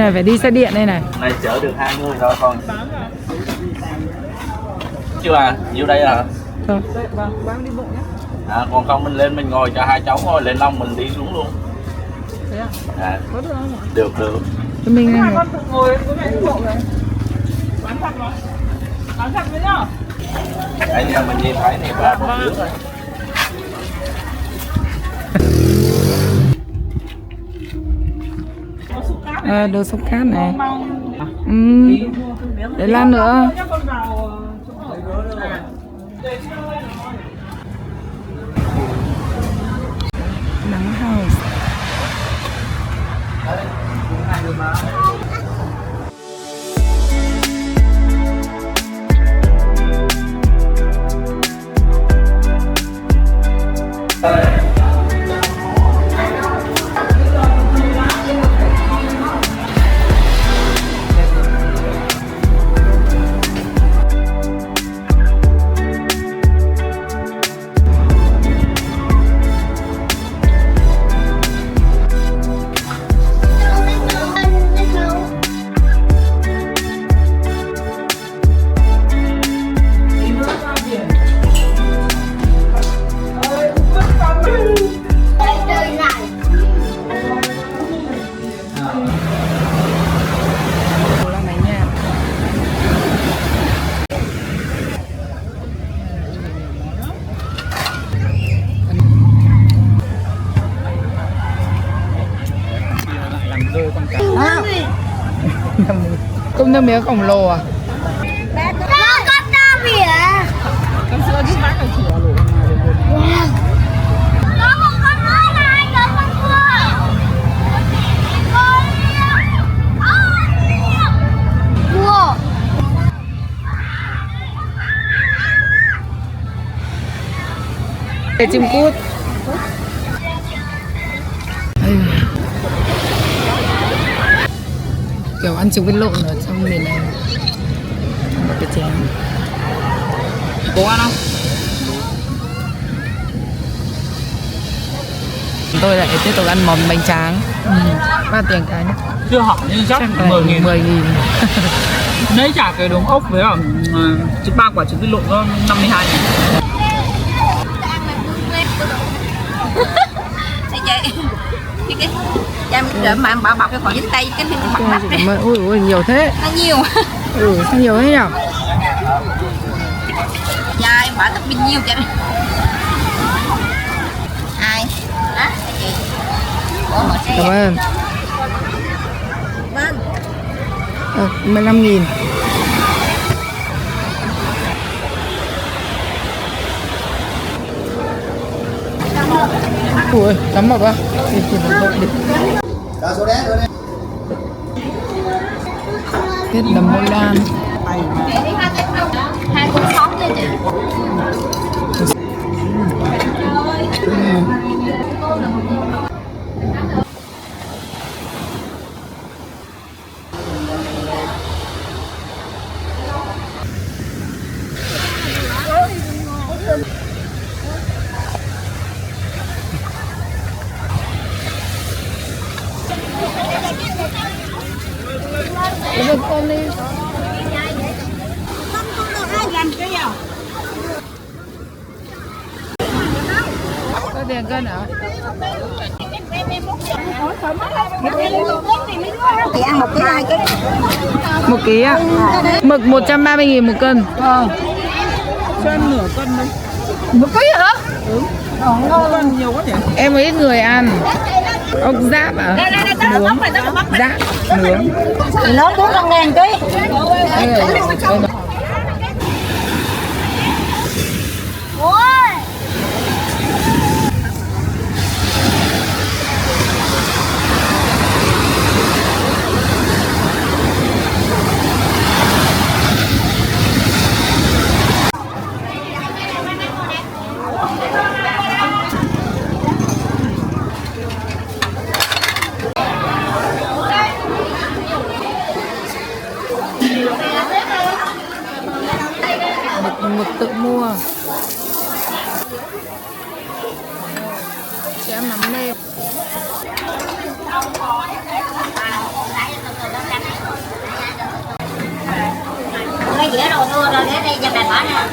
này phải đi xe điện đây này. Này chở được 2 người thôi con. Chưa à? Nhiêu đây à? Rồi. Vâng, đi bộ nhé. À, còn không mình lên mình ngồi cho hai cháu ngồi lên lông mình đi xuống luôn. Thế à? À, Có được không ạ? được. Cho mình Mà này. con tự ngồi với mẹ đi bộ rồi. Bán thật rồi. Bán thật với nhá. Đấy giờ mình nhìn thấy này ba một đứa rồi. Đồ xúc cát này. Mau Để lan nữa. con vào chỗ ở. Nắng house. Tôm nước mía khổng lồ à? Con sữa giúp bác ở chùa lụa mà được một. Có một con nữa này, có con cua. Để chim cút. Kiểu ăn trứng với lộn ở trong miền này. Một cái chén. Cố ăn không? Tôi lại tiếp tục ăn món bánh tráng. Bao tiền cái nhá? Chưa hỏi nhưng chắc 10.000. 10.000. Nãy trả cái đống ốc với trứng 3 quả trứng vịt lộn có 52 000. Cha mình đợi mà bảo bọc cái khỏi dính tay cái mặt mắt đi. Ui nhiều thế. Nó nhiều. Sao nhiều thế nhỉ? Cha em bảo tập bao nhiêu cho này. Ai? Hả? Chị. Cảm ơn. Vâng. 15.000. Ui, lắm mập à? Đi một đội đi. Tết đầm Môi Lan. Hai con sống nha chị. Được con đi. Có tiền cân hả? Chị ăn 1 kg 2 kg. 1 kg à? Mực 130.000 một cân. Cho em nửa cân đi. 1 kg hả? Ngon cân nhiều quá nhỉ? Em có ít người ăn. Ốc giáp à? Nướng. Giáp, nướng. Nó 400.000 kg. Mực tự mua. Chị em nắm nêm. dĩa đồ thua rồi để đây cho mẹ bỏ nè.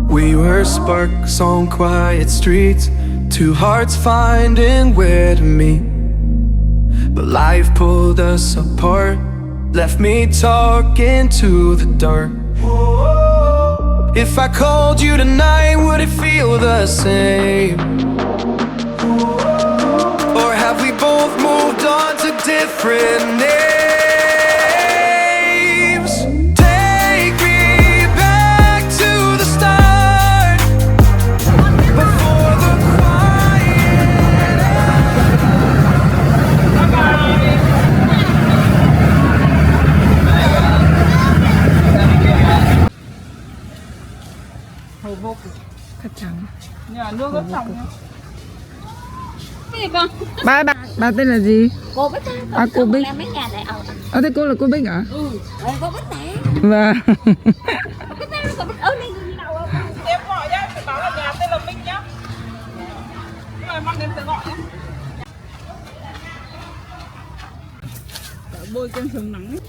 We were sparks on quiet streets, two hearts finding where to meet. But life pulled us apart, left me talking to the dark. If I called you tonight, would it feel the same? Or have we both moved on to different names? Take me back to the start, before the quiet. Hồi vô cùng. Cắt trắng. Nhà nước gấp xong nhá. Cái gì con? Bà tên là gì? Cô Bích á. À, cô Bích. Mấy nhà này Thế cô là cô Bích hả? ừ, cô Bích nè. Vâng. Cô Bích nè, cô Bích ơi đi đi đâu không? Em gọi nhá, phải báo là nhà tên là Minh nhá. Nhưng mà mong em sẽ gọi nhá. Bôi kem chống nắng ấy.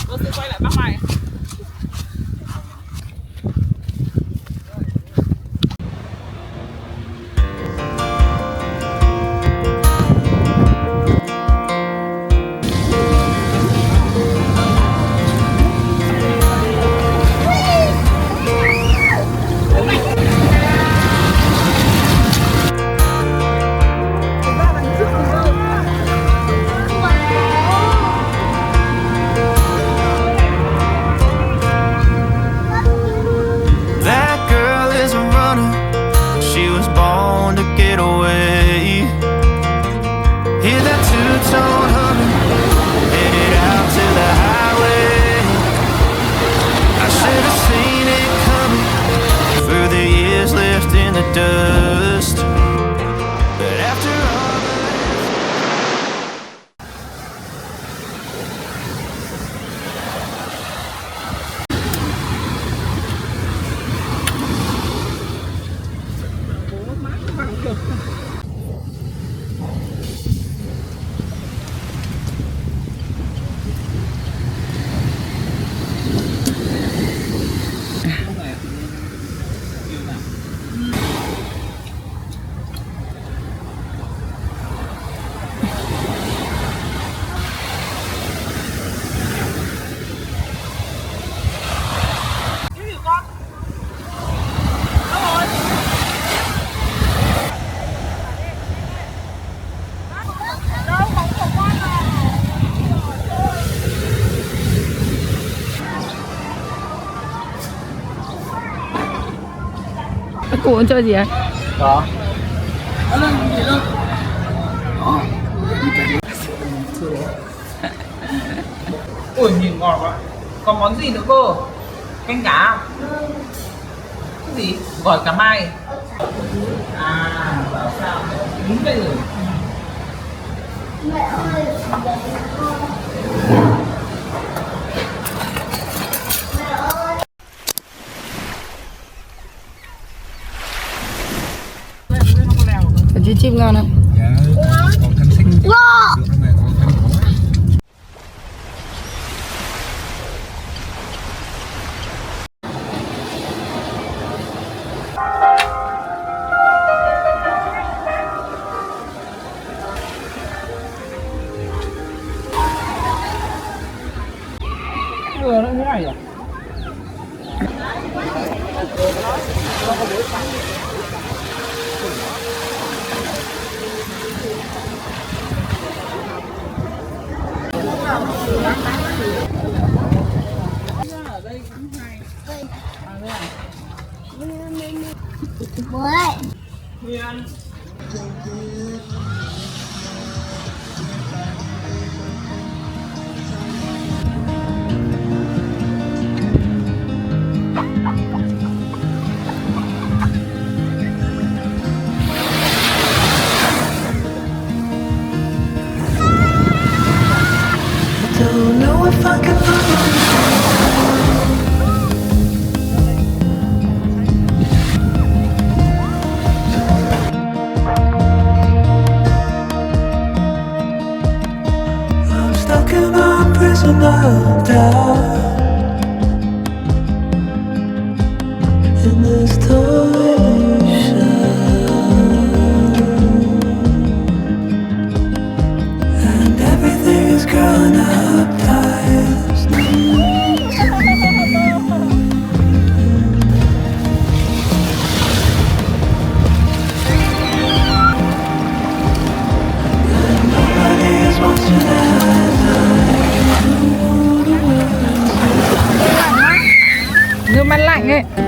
Tôi sẽ quay lại bác mày. Dust. But after all Cô muốn chơi gì ạ? Đó. Ui nhìn ngon quá. Còn món gì nữa cô? Canh cá. Cái gì? Gỏi cá mai. À, bảo sao? Đúng đây rồi. Chứ chim ngon không? Dạ. Ngô. Nó như này à? Bố ơi. Don't know if I can find I'm stuck in a prison of doubt. In this torsion, and everything is grown up times. Nobody is watching as nước mắt lạnh ấy.